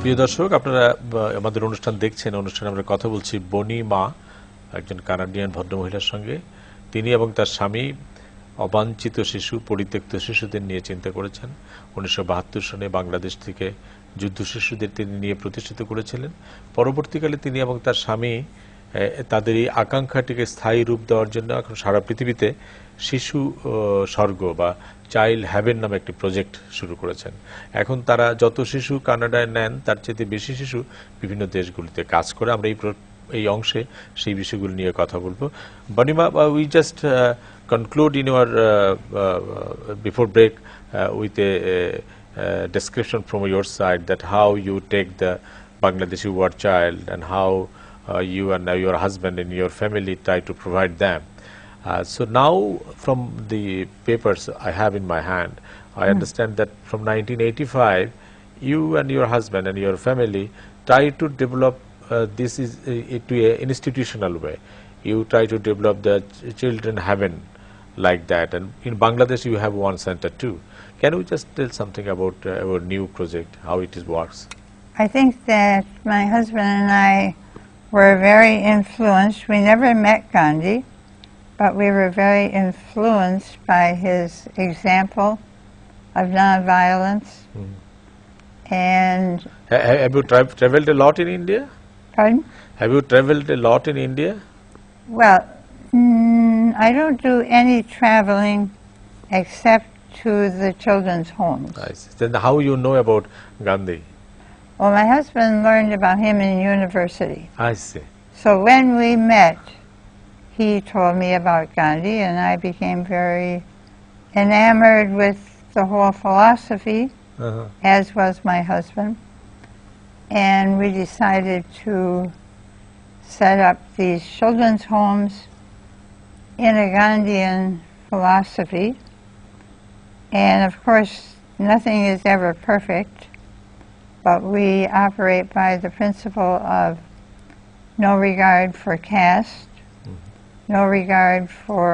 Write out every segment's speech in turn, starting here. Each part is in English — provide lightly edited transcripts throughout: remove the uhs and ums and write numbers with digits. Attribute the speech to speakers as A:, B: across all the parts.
A: প্রিয় দর্শক, আপনারা আমাদের অনুষ্ঠান দেখছেন। অনুষ্ঠানে আমরা কথা বলছি বনি মা, একজন কানাডিয়ান ভদ্রমহিলার সঙ্গে। তিনি এবং তার স্বামী অবাঞ্ছিত শিশু, পরিত্যক্ত শিশুদের নিয়ে চিন্তা করেছেন। 1972 সনে বাংলাদেশ থেকে যুদ্ধ শিশুদের তিনি নিয়ে প্রতিষ্ঠিত করেছিলেন। পরবর্তীকালে তিনি এবং তার স্বামী তাদের এই আকাঙ্ক্ষাটিকে স্থায়ী রূপ দেওয়ার জন্য এখন সারা পৃথিবীতে শিশু স্বর্গ বা চাইল্ড হ্যাভেন নামে একটি প্রজেক্ট শুরু করেছেন। এখন তারা যত শিশু কানাডায় নেন তার চেয়ে বেশি শিশু বিভিন্ন দেশগুলিতে কাজ করে। আমরা এই অংশে সেই বিষয়গুলো নিয়ে কথা বলবো। বনিমা, we just conclude in your before break with a description from your side that how you take the Bangladeshi war child and how you and your husband and your family try to provide them. So now from the papers I have in my hand, I understand that from 1985 you and your husband and your family try to develop this is to a institutional way. You try to develop the children heaven like that, and in Bangladesh you have one center too. Can you just tell something about our new project, how it works?
B: I think that my husband and I were very influenced. We never met Gandhi, but we were very influenced by his example of nonviolence. And
A: have you traveled a lot in India?
B: Pardon?
A: Have you traveled a lot in India?
B: Well, I don't do any traveling except to the children's homes.
A: I see. Then how you know about Gandhi?
B: Well, my husband learned about him in university.
A: I see.
B: So when we met, he told me about Gandhi, and I became very enamored with the whole philosophy, as was my husband. And we decided to set up these children's homes in a Gandhian philosophy. And of course, nothing is ever perfect, but we operate by the principle of no regard for caste, no regard for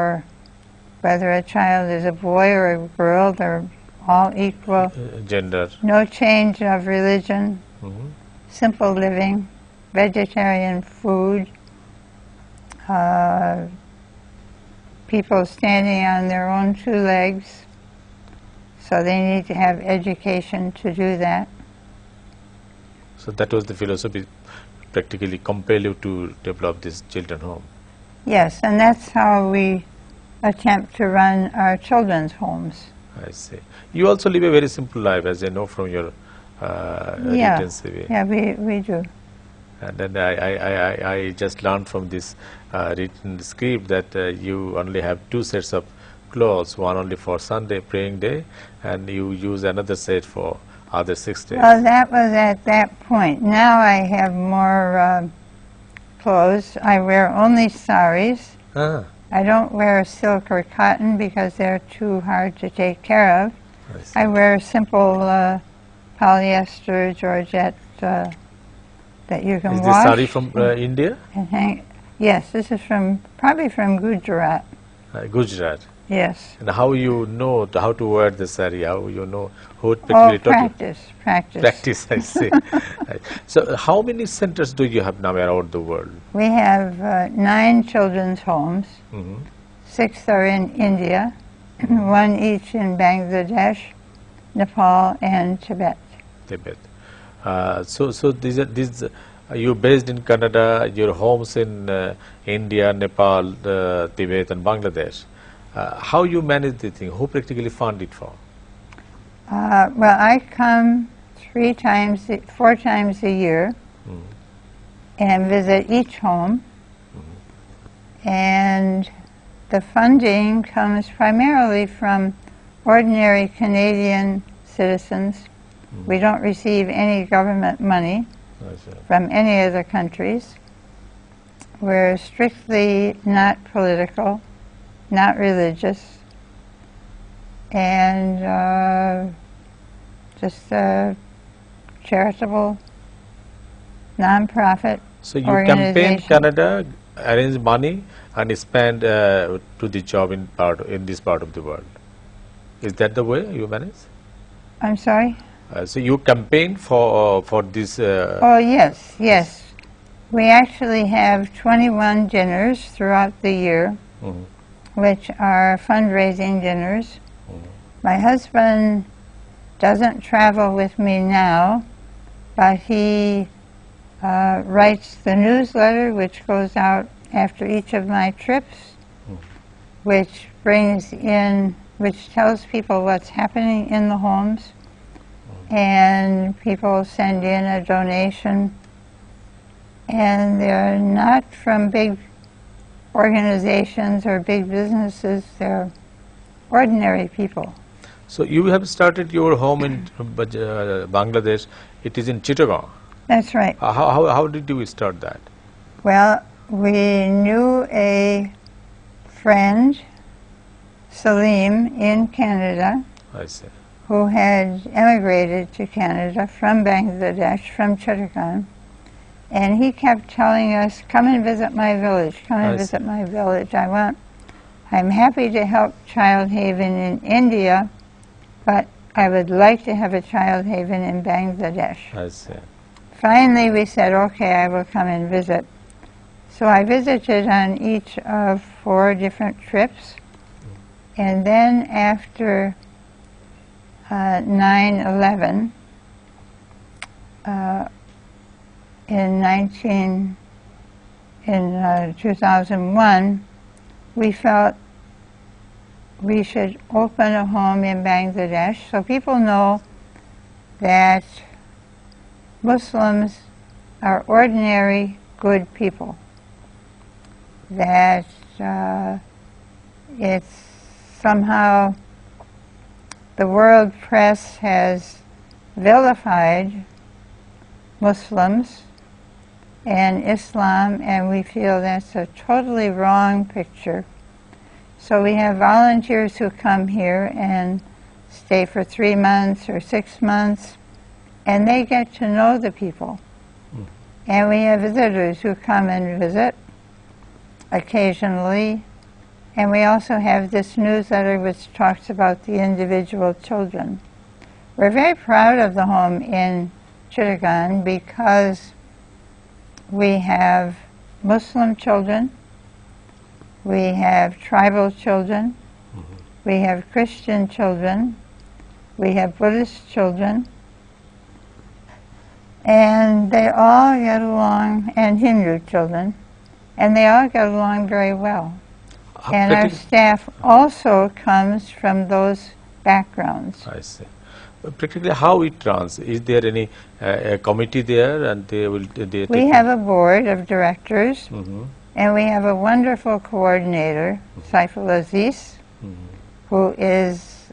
B: whether a child is a boy or a girl, they're all equal.
A: Gender.
B: No change of religion, simple living, vegetarian food, people standing on their own two legs, so they need to have education to do that.
A: So that was the philosophy practically compel you to develop this children home.
B: Yes, and that's how we attempt to run our children's homes.
A: I see. You also live a very simple life, as I know from your written CV.
B: Yeah, we do.
A: And then I just learned from this written script that you only have 2 sets of clothes, one only for Sunday, praying day, and you use another set for other 6 days.
B: Well, that was at that point. Now I have more clothes. I wear only saris. I don't wear silk or cotton because they're too hard to take care of. I wear simple polyester georgette that you can wash.
A: Is this sari from India?
B: And hang. Yes, this is probably from Gujarat.
A: Gujarat.
B: Yes.
A: And how you know how to wear the sari? How you know who
B: particularly taught you? Practice.
A: Practice, I see. So how many centers do you have now around the world?
B: We have 9 children's homes. 6 are in India, 1 each in Bangladesh, Nepal, and Tibet.
A: Tibet. So these you're based in Canada, your homes in India, Nepal, Tibet, and Bangladesh. How you manage the thing? Who practically fund it for?
B: Well, I come 4 times a year and visit each home, and the funding comes primarily from ordinary Canadian citizens. We don't receive any government money from any of the countries. We're strictly not political, not religious, and just a charitable, non-profit
A: So you campaign Canada, arrange money, and spend to the job in this part of the world. Is that the way you manage?
B: I'm sorry?
A: So you campaign for this?
B: Oh, yes, yes. We actually have 21 dinners throughout the year, which are fundraising dinners. My husband doesn't travel with me now, but he writes the newsletter, which goes out after each of my trips, which tells people what's happening in the homes, and people send in a donation. And they're not from big organizations or big businesses, they're ordinary people.
A: So you have started your home in Bangladesh. It is in Chittagong.
B: That's right.
A: How did you start that?
B: Well, we knew a friend, Salim, in Canada,
A: I see.
B: who had emigrated to Canada from Bangladesh, from Chittagong. And he kept telling us, come and visit my village, come and visit my village. I'm happy to help Child Haven in India, but I would like to have a Child Haven in Bangladesh.
A: I see.
B: Finally, we said, okay, I will come and visit. So I visited on each of 4 different trips. And then after 9/11, in 2001, we felt we should open a home in Bangladesh so people know that Muslims are ordinary, good people. That it's somehow the world press has vilified Muslims and Islam, and we feel that's a totally wrong picture. So we have volunteers who come here and stay for 3 months or 6 months, and they get to know the people. And we have visitors who come and visit occasionally, and we also have this newsletter which talks about the individual children. We're very proud of the home in Chittagong because we have Muslim children, we have tribal children, we have Christian children, we have Buddhist children, and they all get along, and Hindu children, and they all get along very well. And our staff also comes from those backgrounds.
A: I see. Practically, how it runs? Is there any committee there, and
B: We have a board of directors, and we have a wonderful coordinator, Saiful Aziz, who is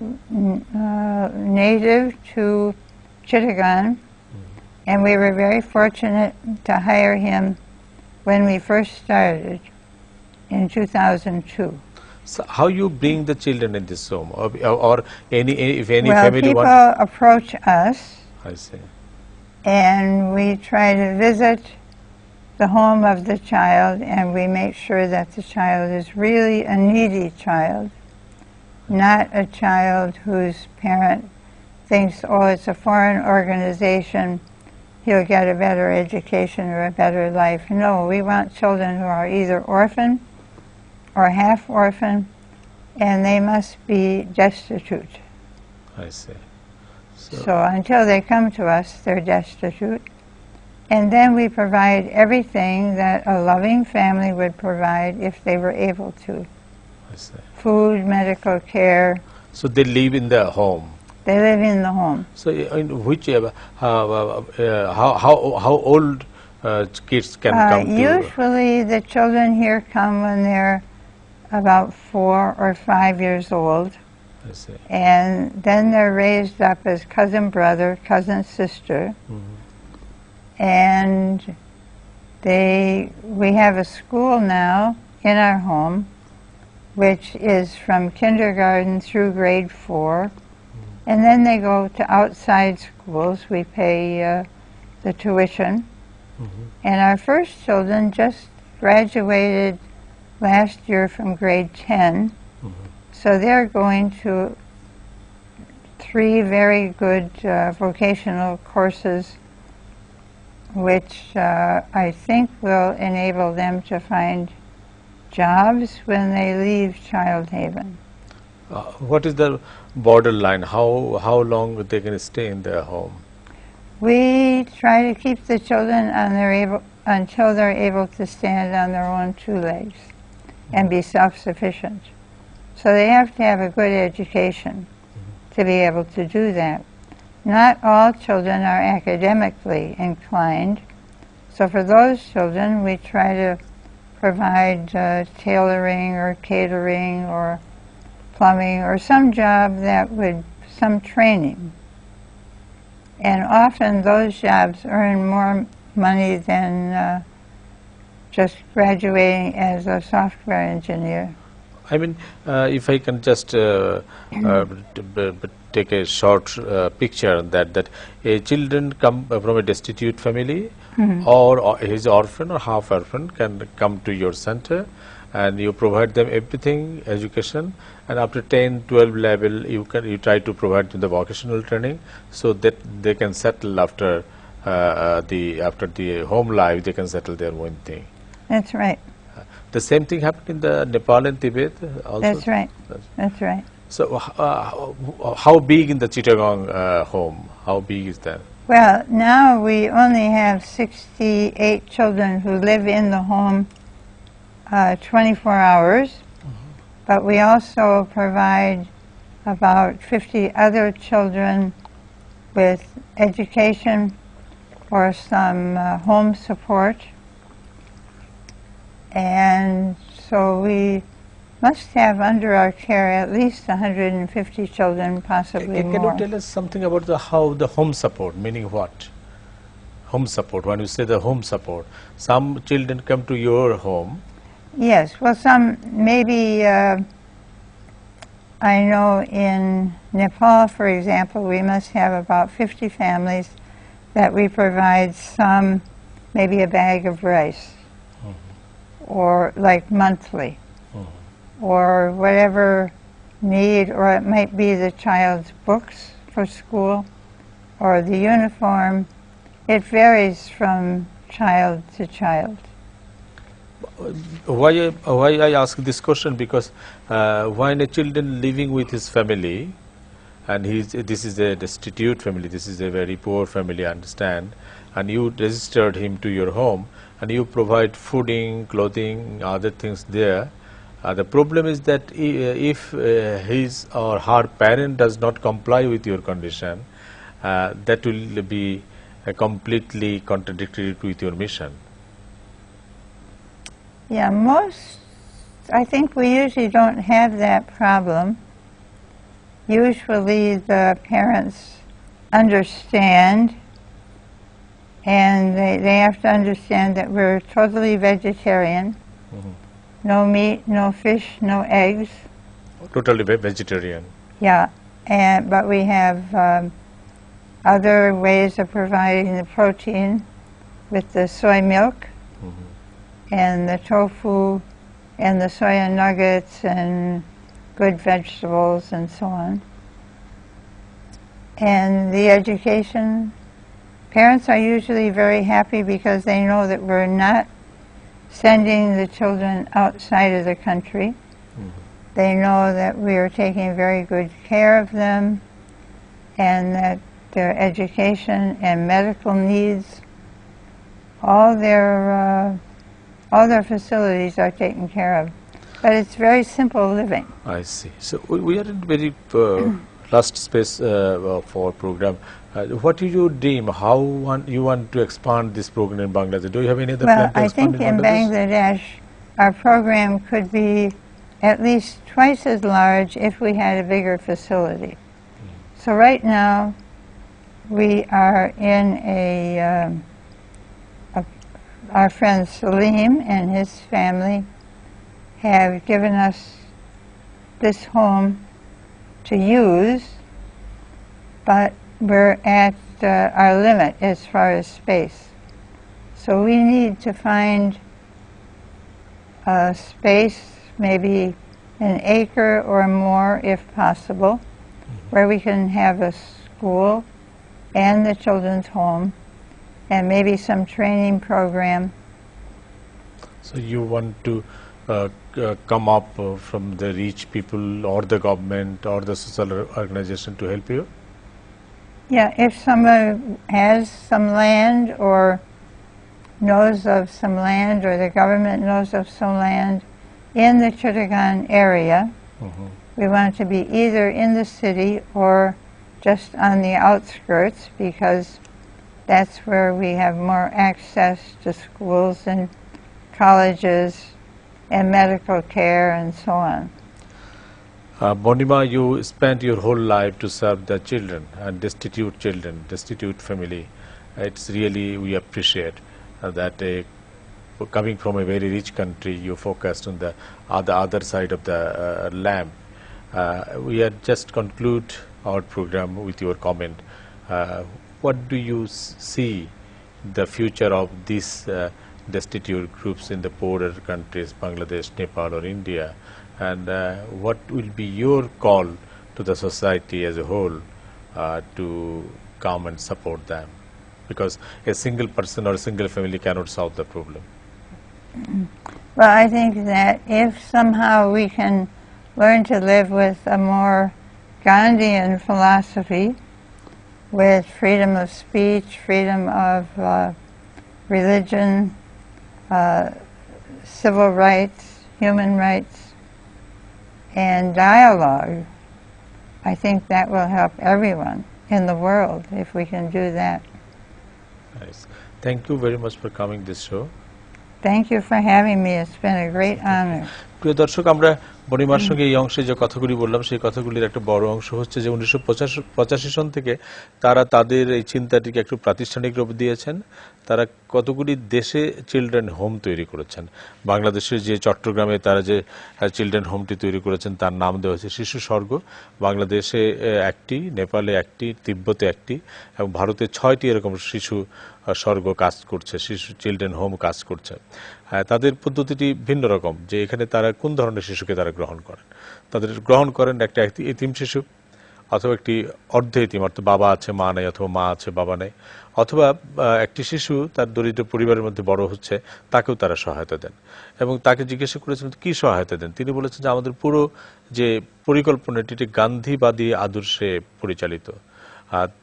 B: native to Chittagong, and we were very fortunate to hire him when we first started in 2002.
A: So how you bring the children in this home, or if any
B: well,
A: family
B: people
A: wants?
B: approach us,
A: I see.
B: and we try to visit the home of the child, and we make sure that the child is really a needy child, not a child whose parent thinks, oh, it's a foreign organization, he'll get a better education or a better life. No, we want children who are either orphan or half orphan, and they must be destitute.
A: I see.
B: So until they come to us, they're destitute. And then we provide everything that a loving family would provide if they were able to.
A: I see.
B: Food, medical care.
A: So they live in the home.
B: They live in the home.
A: So in which how old kids can come to?
B: Usually the children here come when they're about 4 or 5 years old.
A: I see.
B: And then they're raised up as cousin brother, cousin sister. And we have a school now in our home, which is from kindergarten through grade 4. And then they go to outside schools. We pay the tuition. And our first children just graduated last year from grade 10. So they're going to 3 very good vocational courses which I think will enable them to find jobs when they leave Child Haven.
A: What is the borderline? How long they can stay in their home?
B: We try to keep the children until they're able to stand on their own 2 legs and be self-sufficient. So they have to have a good education to be able to do that. Not all children are academically inclined, so for those children we try to provide tailoring or catering or plumbing or some job that would, some training. And often those jobs earn more money than just graduating as a software engineer.
A: I mean, if I can just take a short picture that a children come from a destitute family, or his orphan or half orphan can come to your center, and you provide them everything, education, and after 10-12 level you try to provide them the vocational training so that they can settle after the home life, they can settle their own thing.
B: That's right.
A: The same thing happened in the Nepal and Tibet also?
B: That's right. That's right.
A: So how big in the Chittagong home? How big is that?
B: Well, now we only have 68 children who live in the home 24 hours, but we also provide about 50 other children with education or some home support. And so we must have under our care at least 150 children, possibly
A: Can
B: more.
A: you tell us something about how the home support, meaning what? Home support, when you say the home support, some children come to your home.
B: Yes, well, some, maybe, I know in Nepal, for example, we must have about 50 families that we provide some, maybe a bag of rice, or like monthly, or whatever need, or it might be the child's books for school, or the uniform. It varies from child to child.
A: Why I ask this question? Because when a children living with his family, and this is a destitute family, this is a very poor family, I understand, and you registered him to your home, and you provide fooding, clothing, other things there. The problem is that if his or her parent does not comply with your condition, that will be completely contradictory with your mission.
B: Yeah, I think we usually don't have that problem. Usually the parents understand, and they have to understand that we're totally vegetarian. No meat, no fish, no eggs.
A: Totally vegetarian.
B: Yeah, but we have other ways of providing the protein with the soy milk and the tofu and the soya nuggets and good vegetables and so on. And the education, parents are usually very happy because they know that we're not sending the children outside of the country. They know that we are taking very good care of them and that their education and medical needs, all their facilities are taken care of. But it's very simple living.
A: I see. So we are in very last space for program. What do you dream? How you want to expand this program in Bangladesh? Do you have any other plan to
B: I
A: expand
B: think
A: in
B: in Bangladesh our program could be at least twice as large if we had a bigger facility. So right now we are in our friend Salim and his family have given us this home to use, but we're at our limit as far as space. So we need to find a space, maybe an acre or more if possible, where we can have a school and the children's home and maybe some training program.
A: So you want to come up from the rich people or the government or the social organization to help you?
B: Yeah, if someone has some land or knows of some land or the government knows of some land in the Chittagong area, we want to be either in the city or just on the outskirts because that's where we have more access to schools and colleges and medical care and so on.
A: Bonima, you spent your whole life to serve the children and destitute family. It's really, we appreciate that coming from a very rich country, you focused on the other side of the lamp. We had just conclude our program with your comment. What do you see the future of these destitute groups in the poorer countries, Bangladesh, Nepal or India, and what will be your call to the society as a whole to come and support them? Because a single person or a single family cannot solve the problem.
B: Well, I think that if somehow we can learn to live with a more Gandhian philosophy, with freedom of speech, freedom of religion, civil rights, human rights, and dialogue, I think that will help everyone in the world if we can do that.
A: Nice. Thank you very much for coming this show.
B: Thank you for having me. It's been a great honor.
A: প্রিয় দর্শক, আমরা বনিমার সঙ্গে এই অংশে যে কথাগুলি বললাম সেই কথাগুলির একটা বড় অংশ হচ্ছে যে 1985 সন থেকে তারা তাদের এই চিন্তাটিকে একটু প্রাতিষ্ঠানিক রূপ দিয়েছেন। তারা কতগুলি দেশে চিলড্রেন হোম তৈরি করেছেন। বাংলাদেশের যে চট্টগ্রামে তারা যে চিলড্রেন হোমটি তৈরি করেছেন তার নাম দেওয়া হয়েছে শিশু স্বর্গ। বাংলাদেশে একটি, নেপালে একটি, তিব্বতে একটি এবং ভারতে 6টি এরকম শিশু স্বর্গ কাজ করছে, শিশু চিলড্রেন হোম কাজ করছে। তাদের পদ্ধতিটি ভিন্ন রকম, যে এখানে তারা কোন ধরনের শিশুকে তারা গ্রহণ করেন। তাদের গ্রহণ করেন একটা এতিম শিশু অথবা একটি অর্ধ এতিম, অর্থাৎ বাবা আছে মা নেই, অথবা মা আছে বাবা নেই, অথবা একটি শিশু তার দরিদ্র পরিবারের মধ্যে বড় হচ্ছে, তাকেও তারা সহায়তা দেন। এবং তাকে জিজ্ঞাসা করেছেন কি সহায়তা দেন, তিনি বলেছেন যে আমাদের পুরো যে পরিকল্পনাটি গান্ধীবাদী আদর্শে পরিচালিত।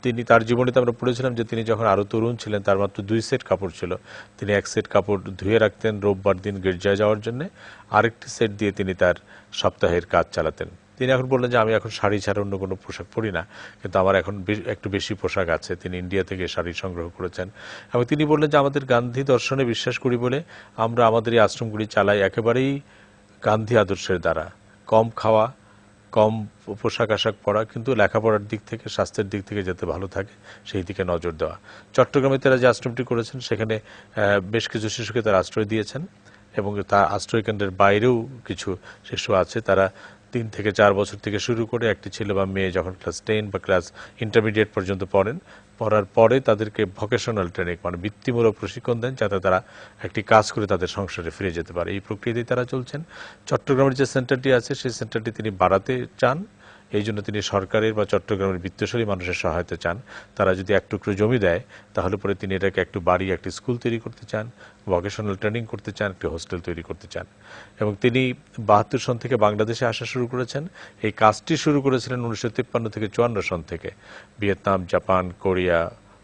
A: তিনি তার জীবনীতে আমরা পড়েছিলাম যে তিনি যখন আরো তরুণ ছিলেন তার মাত্র 2 সেট কাপড় ছিল। তিনি 1 সেট কাপড় ধুয়ে রাখতেন রোববার দিন গির্জায় যাওয়ার জন্য, আরেকটি সেট দিয়ে তিনি তার সপ্তাহের কাজ চালাতেন। তিনি এখন বললেন যে আমি এখন শাড়ি ছাড়া অন্য কোনো পোশাক পরি না, কিন্তু আমার এখন একটু বেশি পোশাক আছে। তিনি ইন্ডিয়া থেকে শাড়ি সংগ্রহ করেছেন এবং তিনি বললেন যে আমাদের গান্ধী দর্শনে বিশ্বাস করি বলে আমরা আমাদের এই আশ্রমগুলি চালাই একেবারেই গান্ধী আদর্শের দ্বারা। কম খাওয়া, কম পোশাক আশাক পরা, কিন্তু লেখাপড়ার দিক থেকে, স্বাস্থ্যের দিক থেকে যাতে ভালো থাকে সেই দিকে নজর দেওয়া। চট্টগ্রামে তারা যে আশ্রমটি করেছেন সেখানে বেশ কিছু শিশুকে তারা আশ্রয় দিয়েছেন এবং তার আশ্রয় কেন্দ্রের বাইরেও কিছু শিশু আছে। তারা 3 থেকে 4 বছর থেকে শুরু করে একটি ছেলে বা মেয়ে যখন ক্লাস 10 বা ক্লাস ইন্টারমিডিয়েট পর্যন্ত পড়ার পরে তাদেরকে ভোকেশনাল ট্রেনিং মানে বৃত্তিমূলক প্রশিক্ষণ দেন, যাতে তারা একটি কাজ করে তাদের সংসারে ফিরে যেতে পারে। এই প্রক্রিয়াতেই তারা চলছেন। চট্টগ্রামের যে সেন্টারটি আছে সেই সেন্টারটি তিনি বাড়াতে চান, এই জন্য তিনি সরকারের বা চট্টগ্রামের বিত্তশালী মানুষের সহায়তা চান। তারা যদি এক টুকরো জমি দেয় তাহলে পরে তিনি এটাকে একটু বাড়ি, একটি স্কুল তৈরি করতে চান, ভোকেশনাল ট্রেনিং করতে চান, একটি হোস্টেল তৈরি করতে চান। এবং তিনি 72 সন থেকে বাংলাদেশে আসা শুরু করেছেন। এই কাজটি শুরু করেছিলেন 1953 থেকে 54 সন থেকে। Vietnam, Japan, Korea,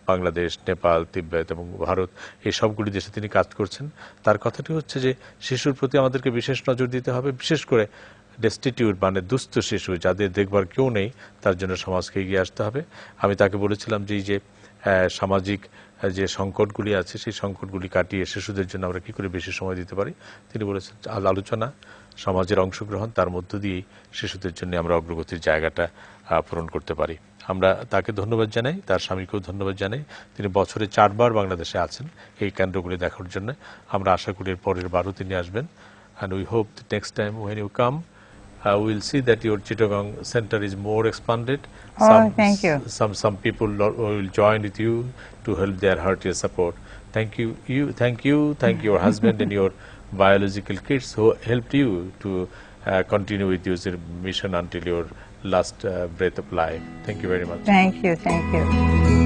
A: Bangladesh, Nepal, তিব্বত এবং ভারত এই সবগুলি দেশে তিনি কাজ করছেন। তার কথাটি হচ্ছে যে শিশুর প্রতি আমাদেরকে বিশেষ নজর দিতে হবে, বিশেষ করে ডেস্টিটিউট মানে দুস্থ শিশু যাদের দেখবার কেউ নেই, তার জন্য সমাজকে এগিয়ে আসতে হবে। আমি তাকে বলেছিলাম যে এই যে সামাজিক যে সংকটগুলি আছে সেই সংকটগুলি কাটিয়ে শিশুদের জন্য আমরা কি করে বেশি সময় দিতে পারি। তিনি বলেছেন আলোচনা, সমাজের অংশগ্রহণ, তার মধ্য দিয়েই শিশুদের জন্য আমরা অগ্রগতির জায়গাটা পূরণ করতে পারি। আমরা তাকে ধন্যবাদ জানাই, তার স্বামীকেও ধন্যবাদ জানাই। তিনি বছরে 4 বার বাংলাদেশে আছেন এই কেন্দ্রগুলি দেখার জন্য। আমরা আশা করি এর পরের বারও তিনি আসবেন। and we hope that next time when you come we will see that your Chittagong center is more expanded.
B: Thank you.
A: Some people will join with you to help their hearty support. Thank you your husband and your biological kids who helped you to continue with your mission until your last breath of life. Thank you very much.
B: Thank you, thank you.